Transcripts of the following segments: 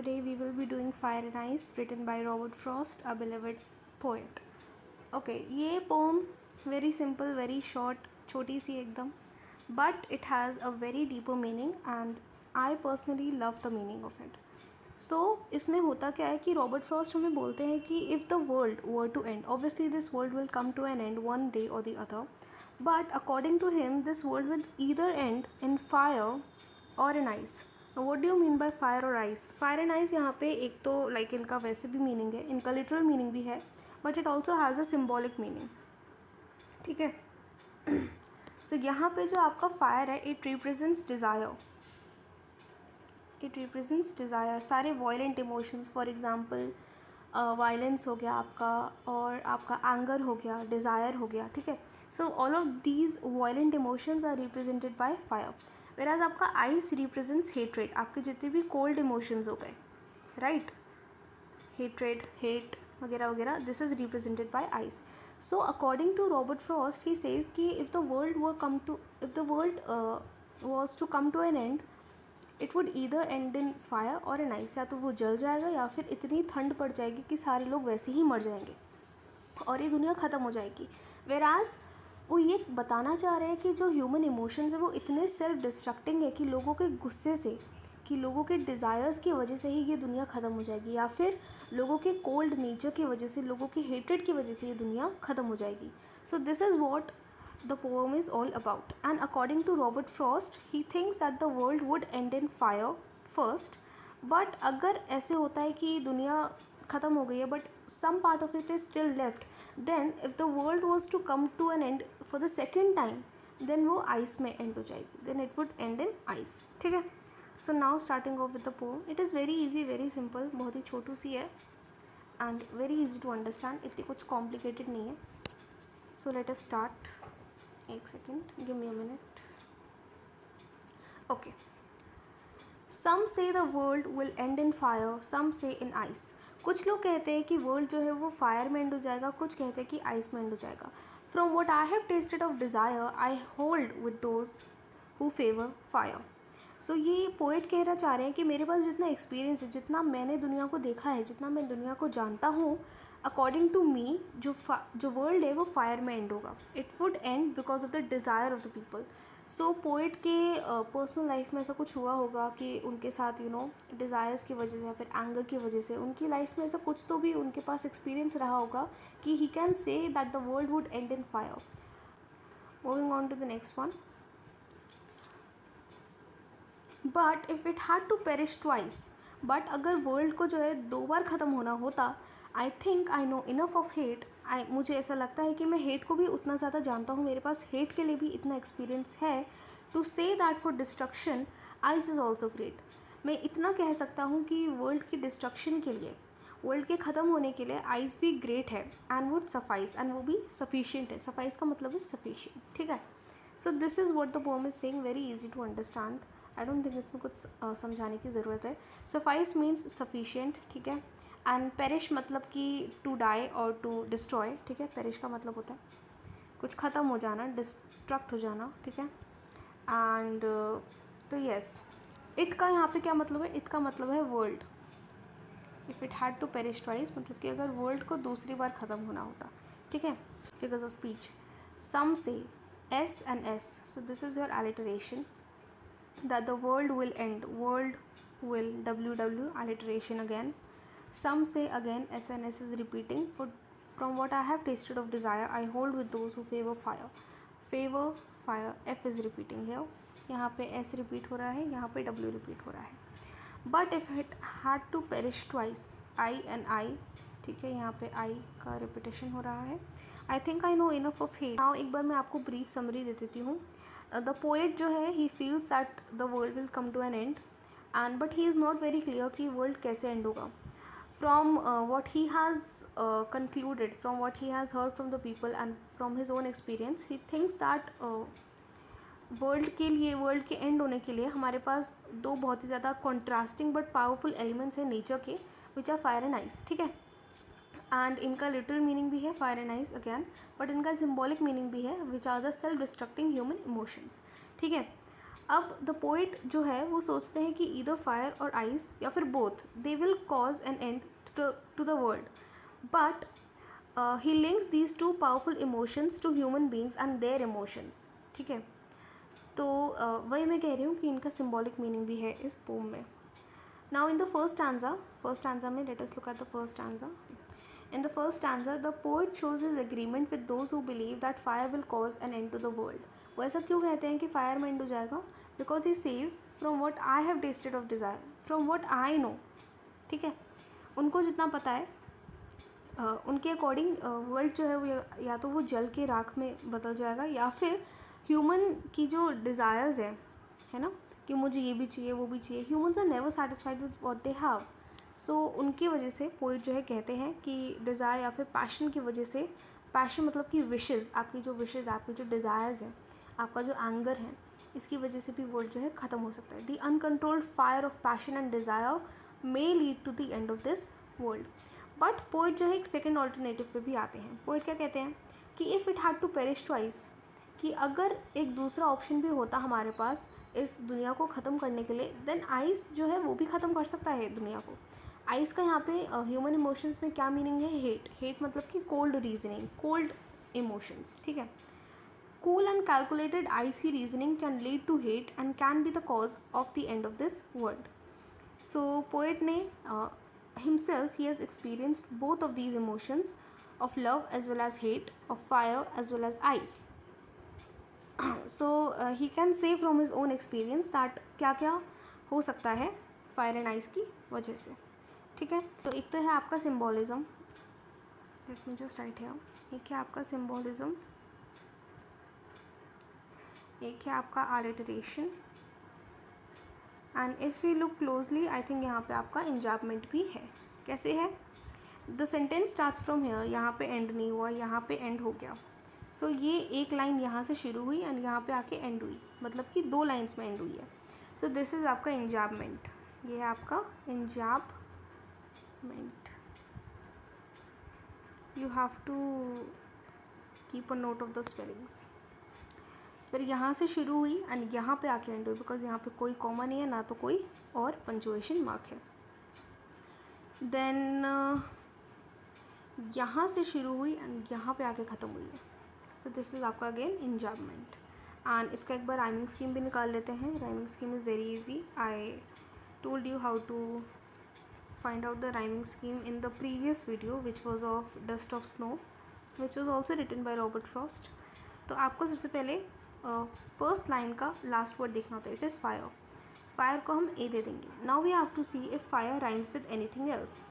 today we will be doing Fire and Ice written by Robert Frost, a beloved poet. Okay, ये poem very simple, very short, छोटी सी एकदम, but it has a very deeper meaning and I personally love the meaning of it. So इसमें होता क्या है कि Robert Frost हमें बोलते हैं कि if the world were to end, obviously this world will come to an end one day or the other, but according to him this world will either end in fire or in ice. What do you mean by fire और ice? Fire and ice यहाँ पे एक तो like इनका वैसे भी meaning है, इनका लिटरल मीनिंग भी है, but it also has a symbolic meaning. ठीक है. सो यहाँ पे जो आपका फायर है it represents desire. It represents desire, सारे violent emotions. For example violence हो गया आपका, और आपका एंगर हो गया, डिज़ायर हो गया. ठीक है. So all of these violent emotions are represented by fire. Whereas आपका आइस रिप्रेजेंट्स हेट्रेड, आपके जितने भी कोल्ड इमोशंस हो गए, राइट, हेट्रेड, हेट वगैरह वगैरह, this is represented by ice. So according to Robert Frost he says कि if the world was to come to an end, it would either end in fire और in ice. या तो वो जल जाएगा या फिर इतनी ठंड पड़ जाएगी कि सारे लोग वैसे ही मर जाएंगे और ये दुनिया ख़त्म हो जाएगी. वेराज वो ये बताना चाह रहे हैं कि जो ह्यूमन इमोशंस है वो इतने सेल्फ डिस्ट्रक्टिंग है कि लोगों के गुस्से से, कि लोगों के डिज़ायर्स की वजह से ही ये दुनिया ख़त्म हो जाएगी, या फिर लोगों के कोल्ड नेचर की वजह से, लोगों के हेट्रेड की वजह से ये दुनिया ख़त्म हो जाएगी. सो this is what the poem is all about. And according to Robert Frost, he thinks that the world would end in fire first. But अगर ऐसे होता है कि दुनिया ख़त्म हो गई है but some part of it is still left, then if the world was to come to an end for the second time, then वो ice में end हो जाएगी, then it would end in ice. ठीक है. So now starting off with the poem, it is very easy, very simple, बहुत ही छोटू सी है and very easy to understand, इतनी कुछ complicated नहीं है. So let us start. एक second, give me a minute. Okay. Some say the world will end in fire, some say in ice. कुछ लोग कहते हैं कि वर्ल्ड जो है वो फायर में एंड हो जाएगा, कुछ कहते हैं कि आइस में एंड हो जाएगा. From what I have tasted of desire I hold with those who favour fire. So ये पोएट कहना चाह रहे हैं कि मेरे पास जितना एक्सपीरियंस है, जितना मैंने दुनिया को देखा है, जितना मैं दुनिया को जानता हूँ, अकॉर्डिंग टू मी जो वर्ल्ड है वो फायर में एंड होगा. It would and because of the desire of the people. So poet के पर्सनल लाइफ में ऐसा कुछ हुआ होगा कि उनके साथ डिज़ायर्स की वजह से या फिर एंगर की वजह से उनकी लाइफ में ऐसा कुछ तो भी उनके पास एक्सपीरियंस रहा होगा कि he can say that the world would end in fire. Moving on to the next one. But if it had to perish twice, but अगर वर्ल्ड को जो है 2 बार ख़त्म होना होता, I think I know enough of hate. मुझे ऐसा लगता है कि मैं हेट को भी उतना ज़्यादा जानता हूँ, मेरे पास हेट के लिए भी इतना एक्सपीरियंस है to say that for destruction ice is also great. मैं इतना कह सकता हूँ कि वर्ल्ड की डिस्ट्रक्शन के लिए, वर्ल्ड के ख़त्म होने के लिए आइस भी ग्रेट है एंड वुड सफाइस, एंड वो भी सफिशिएंट है. सफाइस का मतलब है सफिशिएंट. ठीक है. So this is what the poem is saying, very easy to understand. I don't think इसमें कुछ समझाने की ज़रूरत है. Suffice means sufficient. ठीक है. एंड पेरिश मतलब कि टू डाई और टू डिस्ट्रॉय. ठीक है. पेरिश का मतलब होता है कुछ ख़त्म हो जाना, डिस्ट्रक्ट हो जाना. ठीक है. एंड तो येस, इट का यहाँ पे क्या मतलब है? इट का मतलब है world. If it had to perish twice मतलब कि अगर वर्ल्ड को दूसरी बार ख़त्म होना होता. ठीक है. Figures of speech. सम से S and S. So this is your alliteration. That the world will end. World will WW alliteration again. Some say again S and S is repeating. From what I have tasted of desire, I hold with those who favor fire. Favor fire. F is repeating here. यहाँ पे S repeat हो रहा है, यहाँ पे W repeat हो रहा है. But if it had to perish twice, I and I. ठीक है. यहाँ पे I का रिपीटेशन हो रहा है. आई think I know enough of hate. Now एक बार मैं आपको ब्रीफ समरी दे देती हूँ. द पोएट जो है he feels that the world will come to an end, and but he is not very clear कि वर्ल्ड कैसे एंड होगा. From what he has concluded, from what he has heard from the people and from his own experience, he thinks that world के लिए, world के and होने के लिए हमारे पास 2 बहुत ही ज़्यादा कॉन्ट्रास्टिंग बट पावरफुल एलिमेंट्स हैं नेचर के, which are fire and ice. ठीक है. एंड इनका लिटरल मीनिंग भी है fire and ice again, but इनका सिम्बॉलिक मीनिंग भी है which are the self destructing human emotions. ठीक है. अब द पोइट जो है वो सोचते हैं कि ईदर फायर और आइस या फिर both they will cause an end to the world, but he links these two powerful emotions to human beings and their emotions. ठीक है, तो वही मैं कह रही हूँ कि इनका सिम्बॉलिक मीनिंग भी है इस पोम में। Now in the first stanza में let us look at the first stanza. In the first stanza, the poet shows his agreement with those who believe that fire will cause an end to the world. वो ऐसा क्यों कहते हैं कि fire में end हो जाएगा? Because he says, from what I have tasted of desire, from what I know, ठीक है, उनको जितना पता है उनके अकॉर्डिंग वर्ल्ड जो है वो या तो वो जल के राख में बदल जाएगा, या फिर ह्यूमन की जो डिज़ायर्स है ना, कि मुझे ये भी चाहिए वो भी चाहिए, humans are never satisfied with what they have. So उनकी वजह से पोइट जो है कहते हैं कि डिज़ायर या फिर पैशन की वजह से, पैशन मतलब कि विशेज़, आपकी जो विशेज़, आपकी जो डिज़ायर्स हैं, आपका जो एंगर है, इसकी वजह से भी वर्ल्ड जो है ख़त्म हो सकता है। The uncontrolled fire of passion and desire may lead to the end of this world. But poet जो है एक सेकेंड ऑल्टरनेटिव पे भी आते हैं। पोइट क्या कहते हैं कि if it had to perish twice, कि अगर एक दूसरा ऑप्शन भी होता हमारे पास इस दुनिया को ख़त्म करने के लिए, देन आइस जो है वो भी ख़त्म कर सकता है दुनिया को। आइस का यहाँ पे ह्यूमन इमोशंस में क्या मीनिंग है? हेट। हेट मतलब कि कोल्ड रीजनिंग, कोल्ड इमोशंस। ठीक है, cool and calculated icy reasoning can lead to hate and can be the cause of the end of this world. So poet ने himself he has experienced both of these emotions of love as well as hate, of fire as well as ice. So he can say from his own experience that क्या क्या हो सकता है fire and ice की वजह से। ठीक है, तो एक तो है आपका symbolism, let me just write here. एक है आपका सिम्बोलिज्म, एक है आपका alliteration, and if we look closely I think यहाँ पे आपका इंजापमेंट भी है। कैसे है? The sentence starts from here, यहाँ पे एंड नहीं हुआ, यहाँ पे एंड हो गया। सो ये एक लाइन यहाँ से शुरू हुई एंड यहाँ पे आके एंड हुई, मतलब कि दो लाइन्स में एंड हुई है। सो दिस इज़ आपका इंजापमेंट, ये है आपका enjambment. You have to keep a note of the spellings. फिर यहाँ से शुरू हुई एंड यहाँ पे आके एंड हुई, बिकॉज यहाँ पे कोई कॉमा नहीं है, ना तो कोई और पंक्चुएशन मार्क है। देन यहाँ से शुरू हुई एंड यहाँ पे आके ख़त्म हुई है। सो दिस इज़ आपका अगेन इंजापमेंट। एंड इसका एक बार राइमिंग स्कीम भी निकाल लेते हैं। Rhyming scheme is very easy. I told you how to find out the rhyming scheme in the previous video which was of Dust of Snow, which was also written by Robert Frost. तो आपको सबसे पहले first line का last word देखना होता है, it is fire. Fire को हम ए दे देंगे। Now we have to see if fire rhymes with anything else.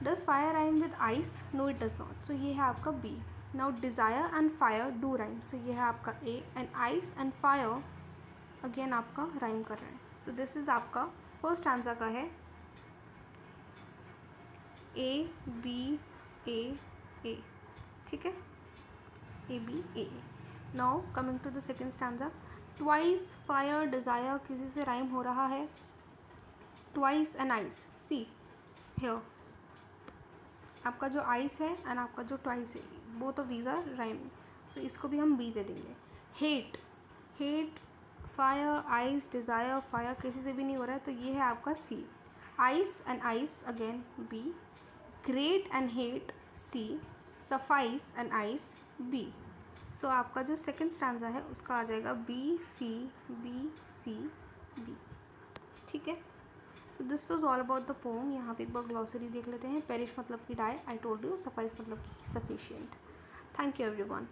Does fire rhyme with ice? No it does not, so ये है आपका B. Now desire and fire do rhyme, so ये है आपका A. And ice and fire again आपका rhyme कर रहा है। सो दिस इज़ आपका फर्स्ट आंसर का है ए बी ए। ठीक है, A B A. Now coming to the second stanza. Twice fire desire किसी से राइम हो रहा है, twice and ice. See here आपका जो आइस है एंड आपका जो ट्वाइस है, both of these are rhyming, so इसको भी हम बी दे देंगे। Hate, hate fire ice desire fire किसी से भी नहीं हो रहा है, तो ये है आपका C. Ice and ice again B. Great and hate C. Suffice and ice B. So आपका जो सेकंड स्टैंजा है उसका आ जाएगा B C B C B. ठीक है, so this was all about the poem. यहाँ पे एक बार ग्लॉसरी देख लेते हैं। पेरिश मतलब कि die, I told you. Suffice मतलब कि सफिशिएंट। Thank you everyone.